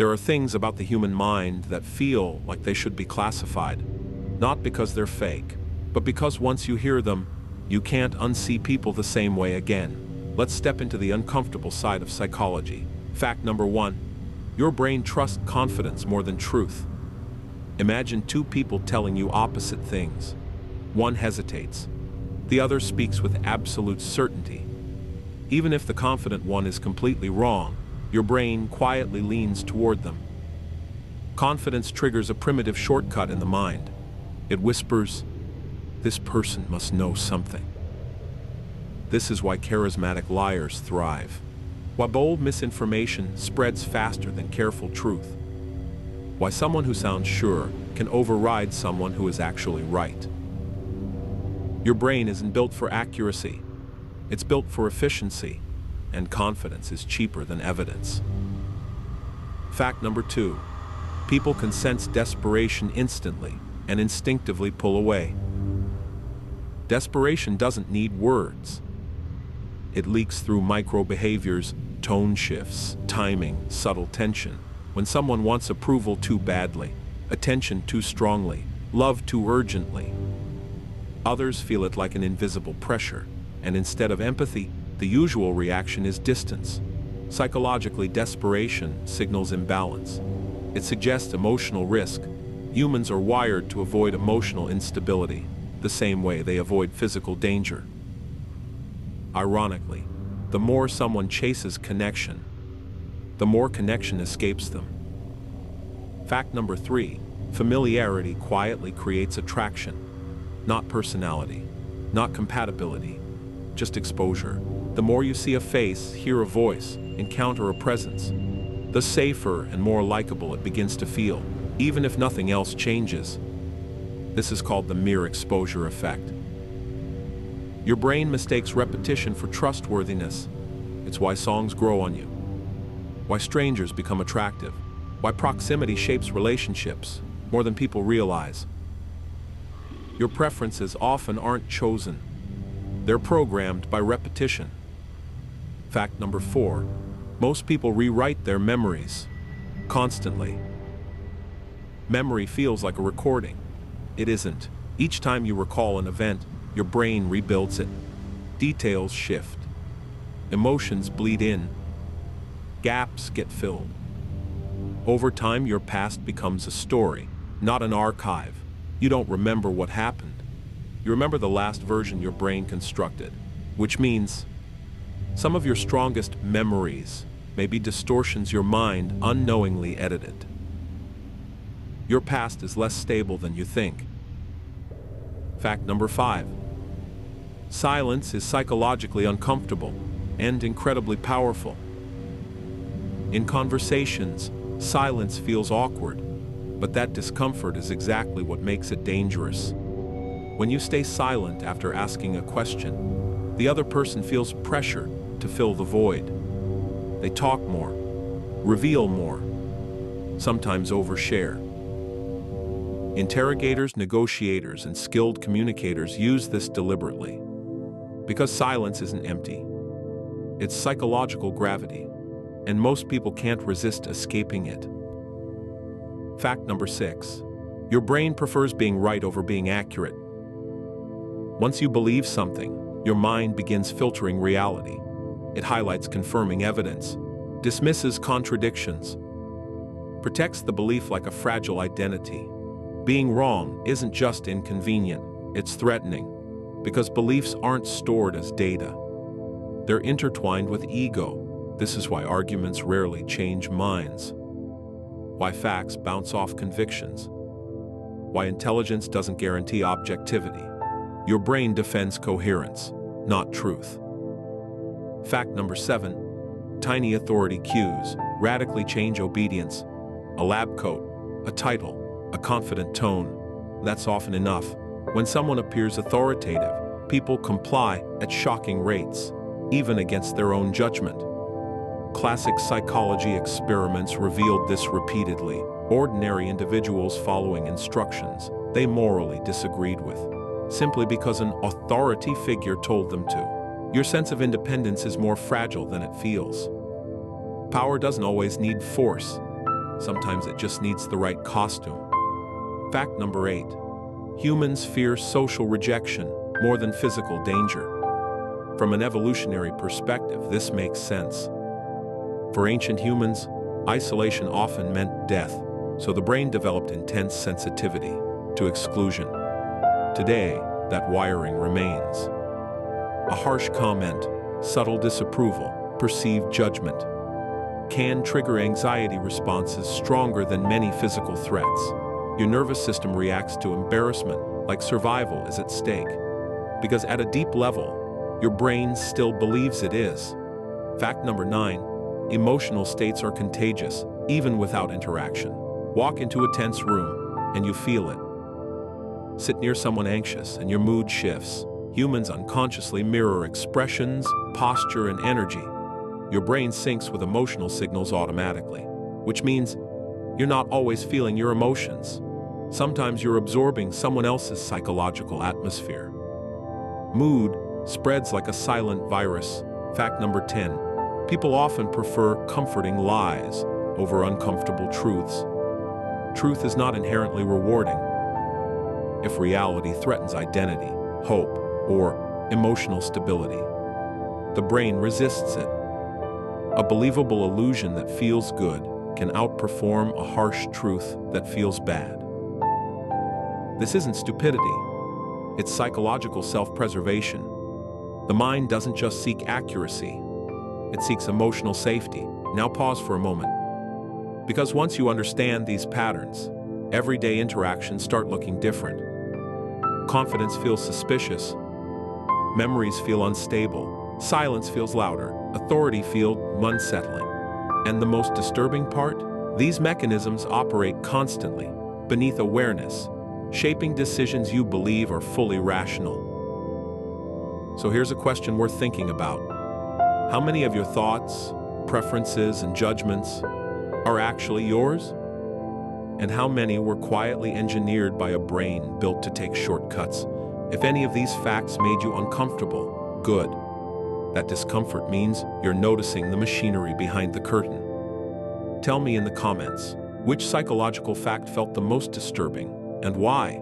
There are things about the human mind that feel like they should be classified, not because they're fake, but because once you hear them, you can't unsee people the same way again. Let's step into the uncomfortable side of psychology. Fact number 1. Your brain trusts confidence more than truth. Imagine two people telling you opposite things. One hesitates. The other speaks with absolute certainty. Even if the confident one is completely wrong, your brain quietly leans toward them. Confidence triggers a primitive shortcut in the mind. It whispers, "This person must know something." This is why charismatic liars thrive. Why bold misinformation spreads faster than careful truth. Why someone who sounds sure can override someone who is actually right. Your brain isn't built for accuracy. It's built for efficiency, and confidence is cheaper than evidence. Fact number 2. People can sense desperation instantly and instinctively pull away. Desperation doesn't need words. It leaks through micro behaviors, tone shifts, timing, subtle tension. When someone wants approval too badly, attention too strongly, love too urgently, others feel it like an invisible pressure, and instead of empathy, the usual reaction is distance. Psychologically, desperation signals imbalance. It suggests emotional risk. Humans are wired to avoid emotional instability, the same way they avoid physical danger. Ironically, the more someone chases connection, the more connection escapes them. Fact number 3. Familiarity quietly creates attraction. Not personality, not compatibility, just exposure. The more you see a face, hear a voice, encounter a presence, the safer and more likable it begins to feel, even if nothing else changes. This is called the mere exposure effect. Your brain mistakes repetition for trustworthiness. It's why songs grow on you, why strangers become attractive, why proximity shapes relationships more than people realize. Your preferences often aren't chosen. They're programmed by repetition. Fact number 4. Most people rewrite their memories constantly. Memory feels like a recording. It isn't. Each time you recall an event, your brain rebuilds it. Details shift. Emotions bleed in. Gaps get filled. Over time, your past becomes a story, not an archive. You don't remember what happened. You remember the last version your brain constructed, which means some of your strongest memories may be distortions your mind unknowingly edited. Your past is less stable than you think. Fact number 5. Silence is psychologically uncomfortable and incredibly powerful. In conversations, silence feels awkward, but that discomfort is exactly what makes it dangerous. When you stay silent after asking a question, the other person feels pressure to fill the void. They talk more, reveal more, sometimes overshare. Interrogators, negotiators, and skilled communicators use this deliberately. Because silence isn't empty. It's psychological gravity, and most people can't resist escaping it. Fact number 6. Your brain prefers being right over being accurate. Once you believe something, your mind begins filtering reality. It highlights confirming evidence, dismisses contradictions, protects the belief like a fragile identity. Being wrong isn't just inconvenient, it's threatening, because beliefs aren't stored as data. They're intertwined with ego. This is why arguments rarely change minds, why facts bounce off convictions, why intelligence doesn't guarantee objectivity. Your brain defends coherence, not truth. Fact number 7. Tiny authority cues radically change obedience. A lab coat, a title, a confident tone. That's often enough. When someone appears authoritative, people comply at shocking rates, even against their own judgment. Classic psychology experiments revealed this repeatedly. Ordinary individuals following instructions they morally disagreed with, simply because an authority figure told them to. Your sense of independence is more fragile than it feels. Power doesn't always need force. Sometimes it just needs the right costume. Fact number 8. Humans fear social rejection more than physical danger. From an evolutionary perspective, this makes sense. For ancient humans, isolation often meant death, so the brain developed intense sensitivity to exclusion. Today, that wiring remains. A harsh comment, subtle disapproval, perceived judgment can trigger anxiety responses stronger than many physical threats. Your nervous system reacts to embarrassment like survival is at stake, because at a deep level, your brain still believes it is. Fact number 9. Emotional states are contagious, even without interaction. Walk into a tense room, and you feel it. Sit near someone anxious, and your mood shifts. Humans unconsciously mirror expressions, posture, and energy. Your brain syncs with emotional signals automatically, which means you're not always feeling your emotions. Sometimes you're absorbing someone else's psychological atmosphere. Mood spreads like a silent virus. Fact number 10. People often prefer comforting lies over uncomfortable truths. Truth is not inherently rewarding. If reality threatens identity, hope, or emotional stability, the brain resists it. A believable illusion that feels good can outperform a harsh truth that feels bad. This isn't stupidity. It's psychological self-preservation. The mind doesn't just seek accuracy. It seeks emotional safety. Now pause for a moment. Because once you understand these patterns, everyday interactions start looking different. Confidence feels suspicious. Memories feel unstable. Silence feels louder. Authority feels unsettling. And the most disturbing part? These mechanisms operate constantly, beneath awareness, shaping decisions you believe are fully rational. So here's a question worth thinking about. How many of your thoughts, preferences, and judgments are actually yours? And how many were quietly engineered by a brain built to take shortcuts? If any of these facts made you uncomfortable, good. That discomfort means you're noticing the machinery behind the curtain. Tell me in the comments, which psychological fact felt the most disturbing, and why?